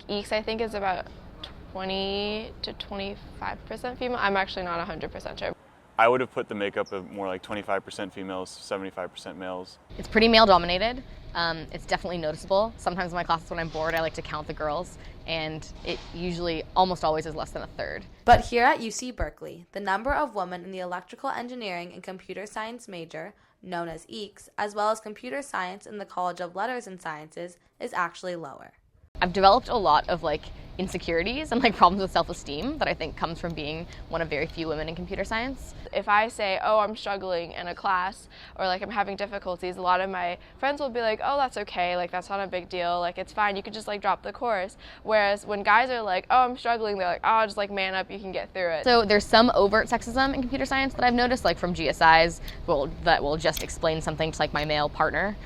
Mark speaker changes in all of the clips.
Speaker 1: EECS, I think, is about 20 to 25% female. I'm actually not 100% sure.
Speaker 2: I would have put the makeup of more like 25% females, 75% males.
Speaker 3: It's pretty male dominated. It's definitely noticeable. Sometimes in my classes when I'm bored, I like to count the girls, and it usually almost always is less than a third.
Speaker 4: But here at UC Berkeley, the number of women in the electrical engineering and computer science major, known as EECS, as well as computer science in the College of Letters and Sciences, is actually lower.
Speaker 3: I've developed a lot of insecurities and problems with self-esteem that I think comes from being one of very few women in computer science.
Speaker 1: If I say, oh, I'm struggling in a class or I'm having difficulties, a lot of my friends will be like, oh, that's okay, that's not a big deal, it's fine, you could just drop the course. Whereas when guys are like, oh, I'm struggling, they're like, oh, just man up, you can get through it.
Speaker 3: So there's some overt sexism in computer science that I've noticed, from GSIs that will just explain something to my male partner.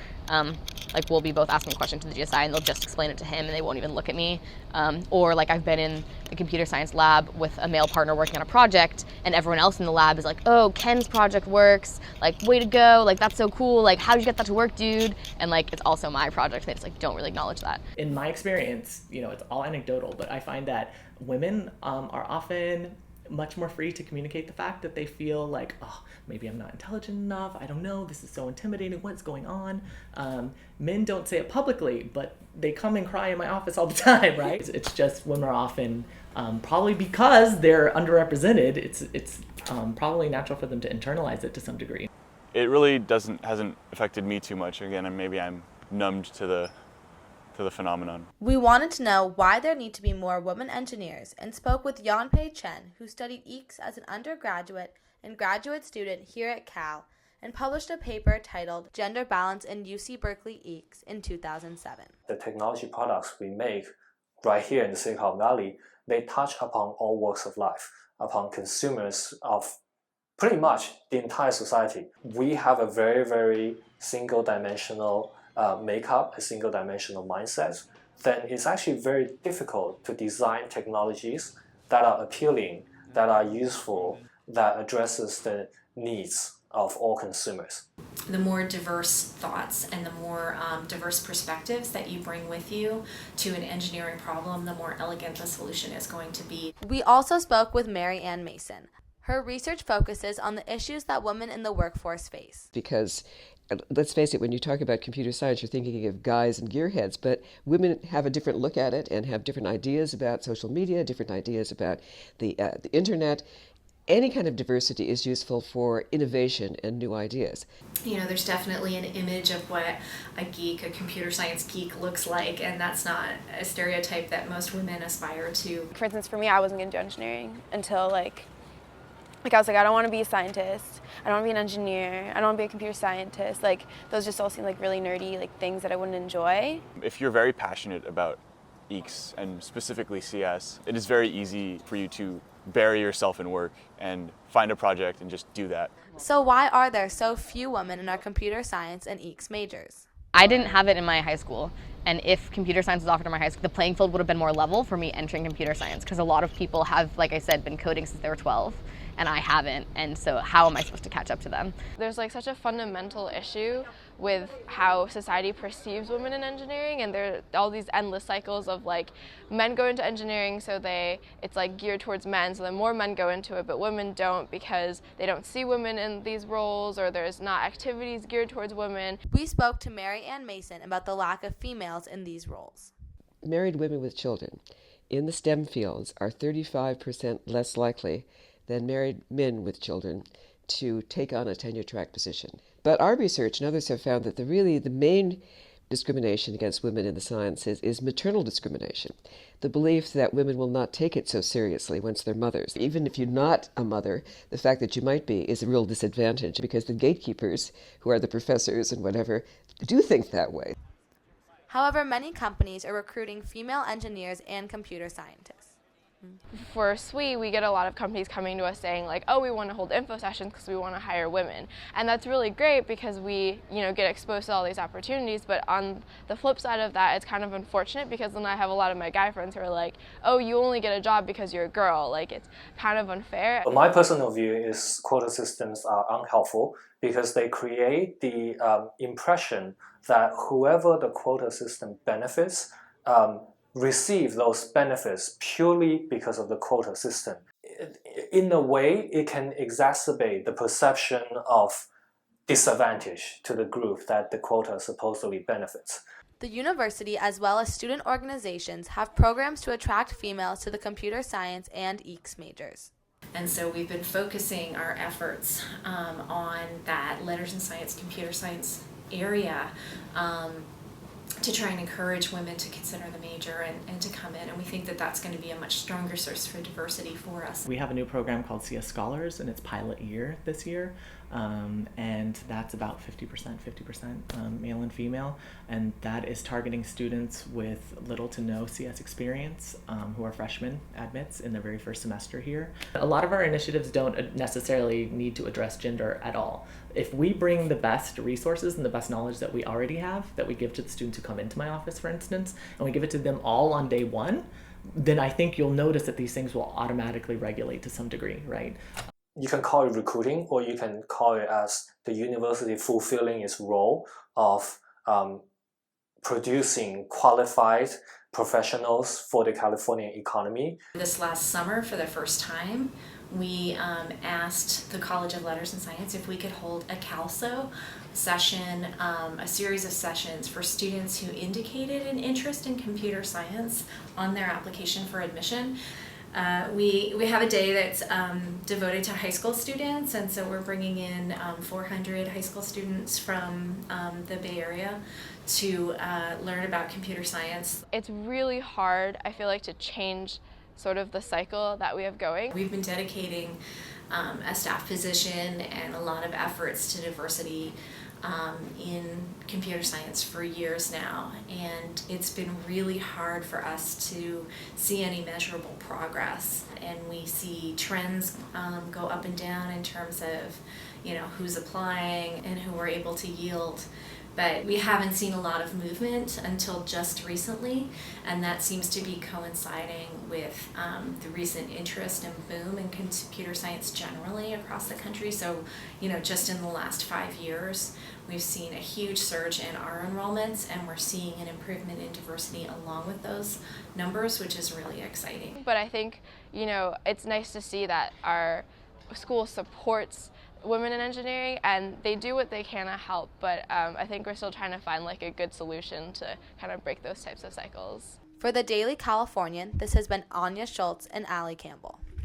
Speaker 3: We'll be both asking a question to the GSI and they'll just explain it to him and they won't even look at me. Or I've been in the computer science lab with a male partner working on a project and everyone else in the lab is like, oh, Ken's project works, way to go, that's so cool, how did you get that to work, dude? And it's also my project and they just don't really acknowledge that.
Speaker 5: In my experience, it's all anecdotal, but I find that women are often much more free to communicate the fact that they feel oh, maybe I'm not intelligent enough, I don't know, this is so intimidating, what's going on? Men don't say it publicly, but they come and cry in my office all the time, right? It's just women are often, probably because they're underrepresented, it's probably natural for them to internalize it to some degree.
Speaker 2: It really hasn't affected me too much. Again, and maybe I'm numbed to the phenomenon.
Speaker 4: We wanted to know why there need to be more women engineers and spoke with Yanpei Chen, who studied EECS as an undergraduate and graduate student here at Cal and published a paper titled Gender Balance in UC Berkeley EECS in 2007.
Speaker 6: The technology products we make right here in the Silicon Valley, they touch upon all walks of life, upon consumers of pretty much the entire society. We have a very, very single-dimensional makeup, a single-dimensional mindset, then it's actually very difficult to design technologies that are appealing, that are useful, that addresses the needs of all consumers.
Speaker 7: The more diverse thoughts and the more diverse perspectives that you bring with you to an engineering problem, the more elegant the solution is going to be.
Speaker 4: We also spoke with Mary Ann Mason. Her research focuses on the issues that women in the workforce face.
Speaker 8: Because let's face it, when you talk about computer science, you're thinking of guys and gearheads, but women have a different look at it and have different ideas about social media, different ideas about the internet. Any kind of diversity is useful for innovation and new ideas.
Speaker 7: There's definitely an image of what a geek, a computer science geek looks like, and that's not a stereotype that most women aspire to.
Speaker 1: For instance, for me, I wasn't going to do engineering until I was I don't want to be a scientist, I don't want to be an engineer, I don't want to be a computer scientist. Those just all seem really nerdy, things that I wouldn't enjoy.
Speaker 2: If you're very passionate about EECS and specifically CS, it is very easy for you to bury yourself in work and find a project and just do that.
Speaker 4: So why are there so few women in our computer science and EECS majors?
Speaker 3: I didn't have it in my high school, and if computer science was offered in my high school, the playing field would have been more level for me entering computer science, because a lot of people have, like I said, been coding since they were 12, and I haven't, and so how am I supposed to catch up to them?
Speaker 1: There's such a fundamental issue with how society perceives women in engineering, and there are all these endless cycles of men go into engineering, so it's geared towards men, so then more men go into it, but women don't because they don't see women in these roles, or there's not activities geared towards women.
Speaker 4: We spoke to Mary Ann Mason about the lack of females in these roles.
Speaker 8: Married women with children in the STEM fields are 35% less likely than married men with children to take on a tenure-track position. But our research and others have found that the main discrimination against women in the sciences is maternal discrimination. The belief that women will not take it so seriously once they're mothers. Even if you're not a mother, the fact that you might be is a real disadvantage because the gatekeepers, who are the professors and whatever, do think that way.
Speaker 4: However, many companies are recruiting female engineers and computer scientists.
Speaker 1: For SWE, we get a lot of companies coming to us saying oh, we want to hold info sessions because we want to hire women. And that's really great because we, get exposed to all these opportunities, but on the flip side of that, it's kind of unfortunate because then I have a lot of my guy friends who are oh, you only get a job because you're a girl. It's kind of unfair.
Speaker 6: But my personal view is quota systems are unhelpful because they create the impression that whoever the quota system benefits receive those benefits purely because of the quota system. In a way, it can exacerbate the perception of disadvantage to the group that the quota supposedly benefits.
Speaker 4: The university, as well as student organizations, have programs to attract females to the computer science and EECS majors.
Speaker 7: And so we've been focusing our efforts on that letters and science, computer science area to try and encourage women to consider the major and to come in. And we think that that's going to be a much stronger source for diversity for us.
Speaker 5: We have a new program called CS Scholars, and it's pilot year this year. And that's about 50% male and female, and that is targeting students with little to no CS experience who are freshmen admits in their very first semester here. A lot of our initiatives don't necessarily need to address gender at all. If we bring the best resources and the best knowledge that we already have, that we give to the students who come into my office, for instance, and we give it to them all on day one, then I think you'll notice that these things will automatically regulate to some degree, right?
Speaker 6: You can call it recruiting, or you can call it as the university fulfilling its role of producing qualified professionals for the Californian economy.
Speaker 7: This last summer, for the first time, we asked the College of Letters and Science if we could hold a CalSO session, a series of sessions for students who indicated an interest in computer science on their application for admission. We have a day that's devoted to high school students, and so we're bringing in 400 high school students from the Bay Area to learn about computer science.
Speaker 1: It's really hard, I feel like, to change sort of the cycle that we have going.
Speaker 7: We've been dedicating a staff position and a lot of efforts to diversity in computer science for years now, and it's been really hard for us to see any measurable progress, and we see trends go up and down in terms of, you know, who's applying and who we're able to yield. But we haven't seen a lot of movement until just recently, and that seems to be coinciding with the recent interest and boom in computer science generally across the country. So, you know, just in the last 5 years, we've seen a huge surge in our enrollments, and we're seeing an improvement in diversity along with those numbers, which is really exciting.
Speaker 1: But I think, you know, it's nice to see that our school supports women in engineering, and they do what they can to help, but I think we're still trying to find like a good solution to kind of break those types of cycles.
Speaker 4: For the Daily Californian, this has been Anya Schultz and Allie Campbell.